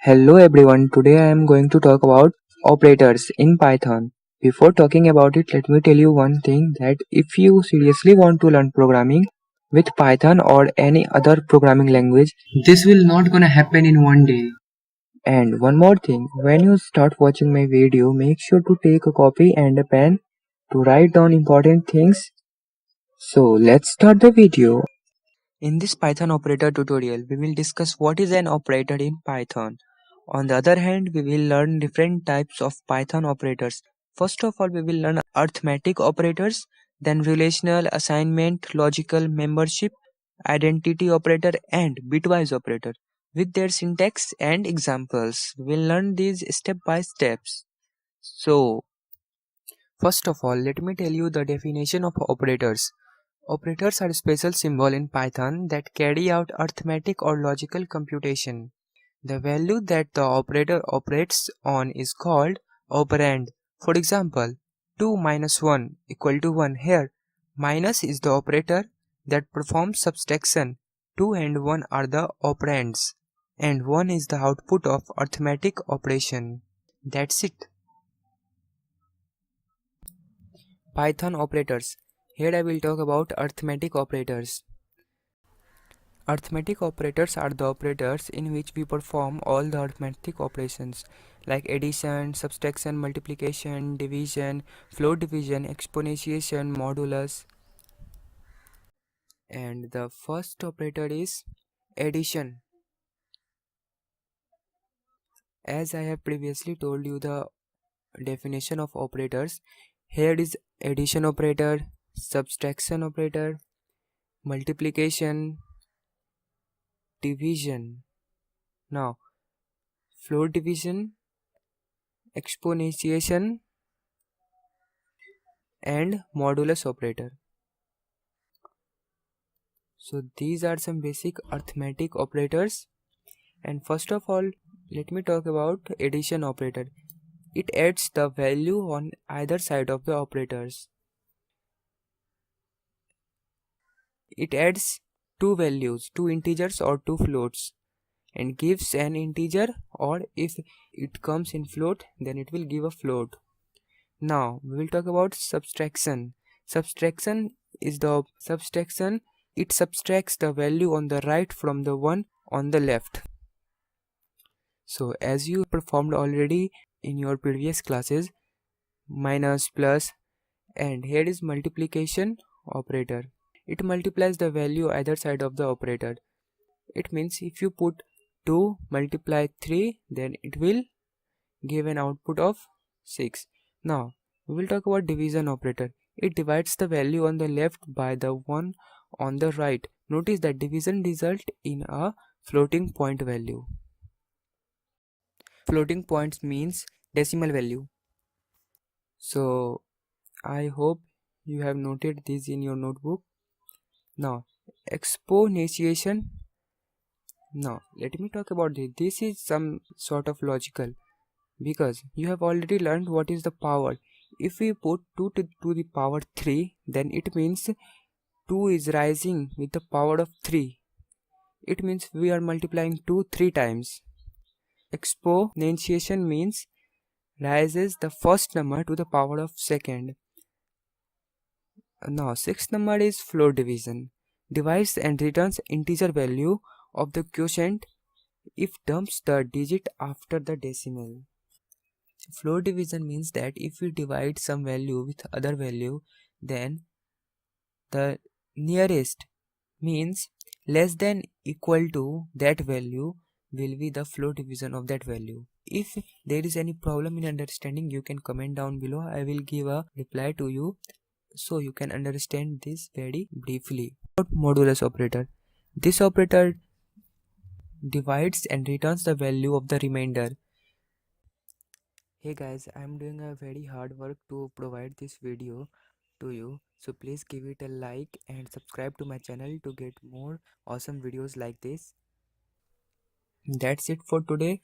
Hello everyone, today I am going to talk about operators in Python. Before talking about it, let me tell you one thing that if you seriously want to learn programming with Python or any other programming language, this will not gonna happen in one day. And one more thing, when you start watching my video, make sure to take a copy and a pen to write down important things. So let's start the video. In this Python operator tutorial, we will discuss what is an operator in Python. On the other hand, we will learn different types of Python operators. First of all, we will learn arithmetic operators, then relational, assignment, logical, membership, identity operator, and bitwise operator. With their syntax and examples, we will learn these step by steps. So, first of all, let me tell you the definition of operators. Operators are special symbols in Python that carry out arithmetic or logical computation. The value that the operator operates on is called operand. For example, 2 minus 1 equal to 1. Here, minus is the operator that performs subtraction. 2 and 1 are the operands, and 1 is the output of arithmetic operation. That's it. Python operators. Here I will talk about arithmetic operators. Arithmetic operators are the operators in which we perform all the arithmetic operations like addition, subtraction, multiplication, division, float division, exponentiation, modulus. And the first operator is addition. As I have previously told you the definition of operators, here is addition operator, subtraction operator, multiplication, division. Now, float division, exponentiation, and modulus operator. So these are some basic arithmetic operators, and first of all let me talk about addition operator. It adds the value on either side of the operators. It adds two values, two integers or two floats, and gives an integer, or if it comes in float then it will give a float. Now we will talk about subtraction. Subtraction is the subtraction. It subtracts the value on the right from the one on the left. So as you performed already in your previous classes, minus, plus, and here is multiplication operator. It multiplies the value either side of the operator. It means if you put 2 multiply 3, then it will give an output of 6. Now we will talk about division operator. It divides the value on the left by the one on the right. Notice that division results in a floating point value. Floating points means decimal value. So I hope you have noted this in your notebook. Now exponentiation. Now let me talk about this. This is some sort of logical, because you have already learned what is the power. If we put 2 to the power 3, then it means 2 is rising with the power of 3. It means we are multiplying 2 3 times. Exponentiation means rises the first number to the power of second. Now sixth number is float division. Divides and returns integer value of the quotient if dumps the digit after the decimal. Float division means that if we divide some value with other value, then the nearest means less than equal to that value will be the float division of that value. If there is any problem in understanding, you can comment down below. I will give a reply to you so you can understand this very briefly. Modulus operator. This operator divides and returns the value of the remainder. Hey guys, I am doing a very hard work to provide this video to you, so please give it a like and subscribe to my channel to get more awesome videos like this. That's it for today.